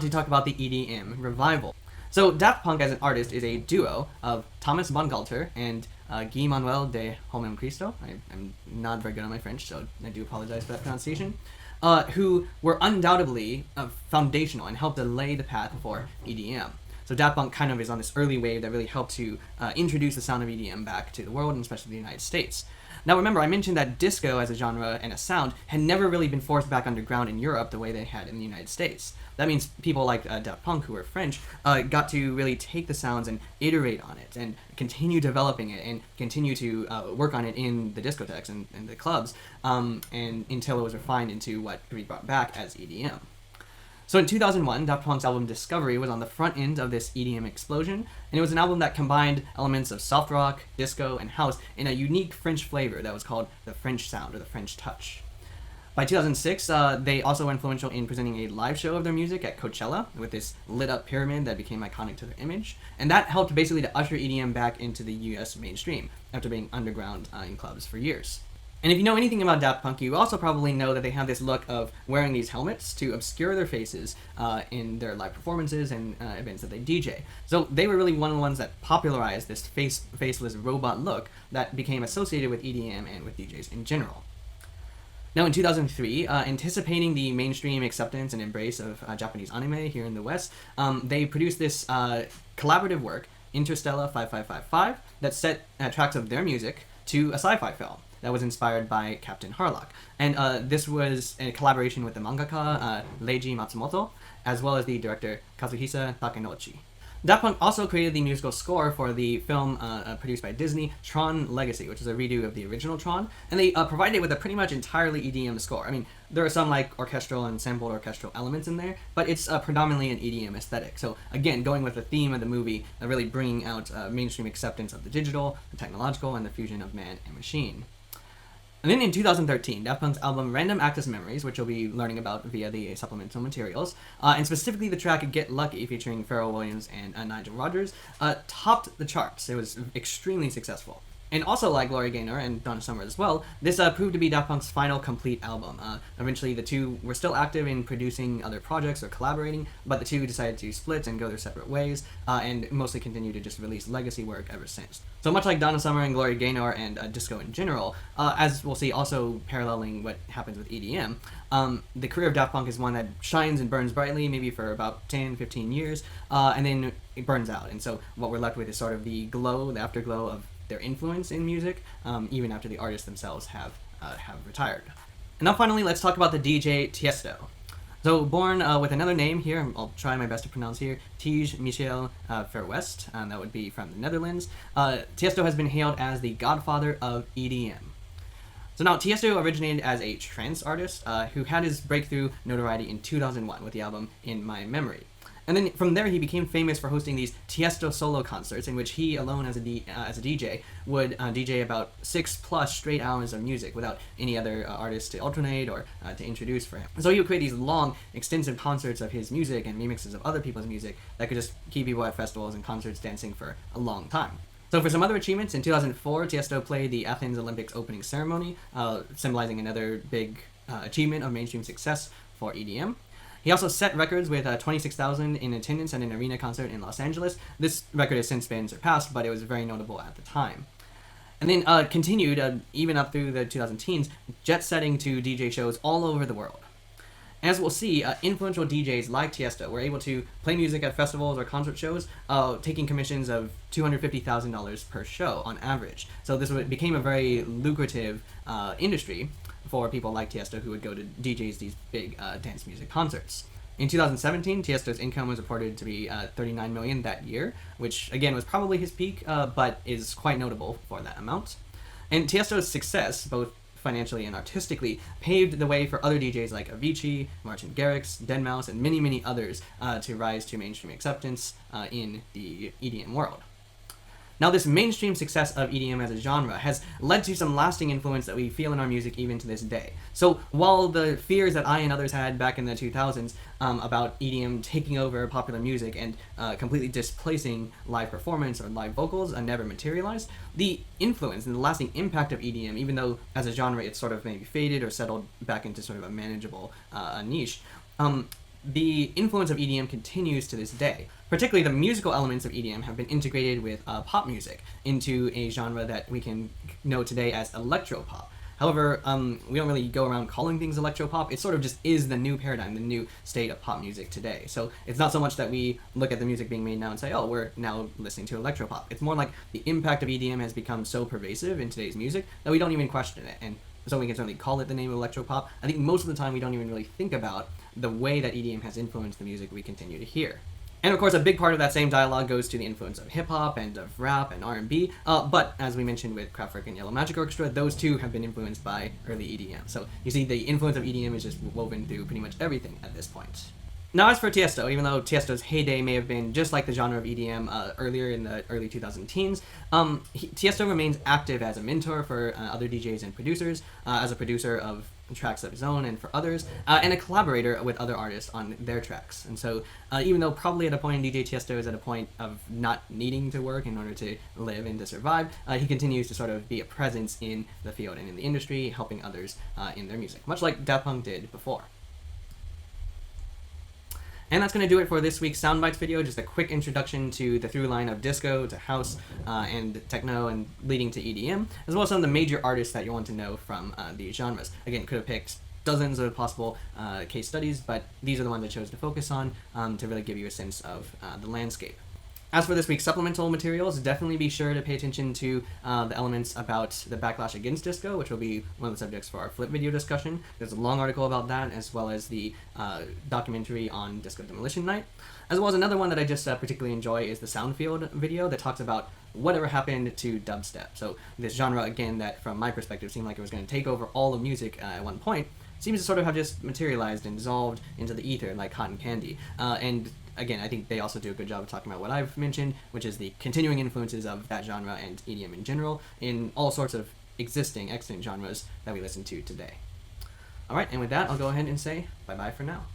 to talk about the EDM revival. So Daft Punk as an artist is a duo of Thomas Bangalter and Guy Manuel de Homem Cristo. I'm not very good on my French, so I do apologize for that pronunciation. Who were undoubtedly foundational and helped to lay the path for EDM. So Daft Punk kind of is on this early wave that really helped to introduce the sound of EDM back to the world, and especially the United States. Now remember, I mentioned that disco as a genre and a sound had never really been forced back underground in Europe the way they had in the United States. That means people like Daft Punk, who were French, got to really take the sounds and iterate on it and continue developing it and continue to work on it in the discotheques and the clubs and until it was refined into what could be brought back as EDM. So in 2001, Daft Punk's album Discovery was on the front end of this EDM explosion, and it was an album that combined elements of soft rock, disco, and house in a unique French flavor that was called the French sound or the French touch. By 2006, they also were influential in presenting a live show of their music at Coachella with this lit-up pyramid that became iconic to their image, and that helped basically to usher EDM back into the US mainstream after being underground in clubs for years. And if you know anything about Daft Punk, you also probably know that they have this look of wearing these helmets to obscure their faces in their live performances and events that they DJ. So they were really one of the ones that popularized this faceless robot look that became associated with EDM and with DJs in general. Now in 2003, anticipating the mainstream acceptance and embrace of Japanese anime here in the West, they produced this collaborative work, Interstellar 5555, that set tracks of their music to a sci-fi film that was inspired by Captain Harlock. And this was a collaboration with the mangaka Leiji Matsumoto, as well as the director Kazuhisa Takenouchi. Daft Punk also created the musical score for the film produced by Disney, Tron Legacy, which is a redo of the original Tron, and they provided it with a pretty much entirely EDM score. I mean, there are some like orchestral and sampled orchestral elements in there, but it's predominantly an EDM aesthetic. So again, going with the theme of the movie, really bringing out mainstream acceptance of the digital, the technological, and the fusion of man and machine. And then in 2013, Daft Punk's album Random Access Memories, which you'll be learning about via the supplemental materials, and specifically the track Get Lucky featuring Pharrell Williams and Nigel Rodgers, topped the charts. It was extremely successful. And also like Gloria Gaynor and Donna Summer as well, this proved to be Daft Punk's final complete album. Eventually the two were still active in producing other projects or collaborating, but the two decided to split and go their separate ways, and mostly continue to just release legacy work ever since. So much like Donna Summer and Gloria Gaynor and disco in general, as we'll see also paralleling what happens with EDM, the career of Daft Punk is one that shines and burns brightly, maybe for about 10, 15 years, and then it burns out. And so what we're left with is sort of the glow, the afterglow of their influence in music, even after the artists themselves have retired. And now finally, let's talk about the DJ Tiesto. So born with another name here, I'll try my best to pronounce here, Tige Michel Verwest, that would be from the Netherlands. Tiesto has been hailed as the godfather of EDM. So now, Tiesto originated as a trance artist who had his breakthrough notoriety in 2001 with the album In My Memory. And then from there, he became famous for hosting these Tiesto solo concerts in which he alone as a DJ would DJ about 6+ straight hours of music without any other artists to alternate or to introduce for him. So he would create these long, extensive concerts of his music and remixes of other people's music that could just keep people at festivals and concerts dancing for a long time. So for some other achievements, in 2004, Tiesto played the Athens Olympics opening ceremony, symbolizing another big achievement of mainstream success for EDM. He also set records with 26,000 in attendance at an arena concert in Los Angeles. This record has since been surpassed, but it was very notable at the time. And then continued, even up through the 2010s, jet-setting to DJ shows all over the world. As we'll see, influential DJs like Tiesto were able to play music at festivals or concert shows, taking commissions of $250,000 per show on average. So this became a very lucrative industry for people like Tiesto who would go to DJs these big dance music concerts. In 2017, Tiesto's income was reported to be $39 million that year, which again was probably his peak, but is quite notable for that amount. And Tiesto's success, both financially and artistically, paved the way for other DJs like Avicii, Martin Garrix, Deadmau5, and many, many others to rise to mainstream acceptance in the EDM world. Now, this mainstream success of EDM as a genre has led to some lasting influence that we feel in our music even to this day. So while the fears that I and others had back in the 2000s about EDM taking over popular music and completely displacing live performance or live vocals never materialized, the influence and the lasting impact of EDM, even though as a genre it's sort of maybe faded or settled back into sort of a manageable niche, the influence of EDM continues to this day. Particularly, the musical elements of EDM have been integrated with pop music into a genre that we can know today as electropop. However, we don't really go around calling things electropop. It sort of just is the new paradigm, the new state of pop music today. So it's not so much that we look at the music being made now and say, oh, we're now listening to electropop. It's more like the impact of EDM has become so pervasive in today's music that we don't even question it. And so we can certainly call it the name of electropop. I think most of the time we don't even really think about the way that EDM has influenced the music we continue to hear. And of course, a big part of that same dialogue goes to the influence of hip-hop and of rap and R&B, but as we mentioned with Kraftwerk and Yellow Magic Orchestra, those two have been influenced by early EDM. So you see the influence of EDM is just woven through pretty much everything at this point. Now as for Tiesto, even though Tiesto's heyday may have been just like the genre of EDM earlier in the early 2010s, Tiesto remains active as a mentor for other DJs and producers, as a producer of tracks of his own and for others, and a collaborator with other artists on their tracks. And so even though probably at a point DJ Tiesto is at a point of not needing to work in order to live and to survive, he continues to sort of be a presence in the field and in the industry, helping others in their music, much like Daft Punk did before. And that's going to do it for this week's Soundbites video, just a quick introduction to the through line of disco to house and techno and leading to EDM, as well as some of the major artists that you want to know from these genres. Again, could have picked dozens of possible case studies, but these are the ones I chose to focus on to really give you a sense of the landscape. As for this week's supplemental materials, definitely be sure to pay attention to the elements about the backlash against disco, which will be one of the subjects for our flip video discussion. There's a long article about that, as well as the documentary on Disco Demolition Night. As well as another one that I just particularly enjoy is the Soundfield video that talks about whatever happened to dubstep. So this genre, again, that from my perspective seemed like it was going to take over all of music at one point, seems to sort of have just materialized and dissolved into the ether like cotton candy. And again, I think they also do a good job of talking about what I've mentioned, which is the continuing influences of that genre and EDM in general in all sorts of extant genres that we listen to today. Alright, and with that, I'll go ahead and say bye-bye for now.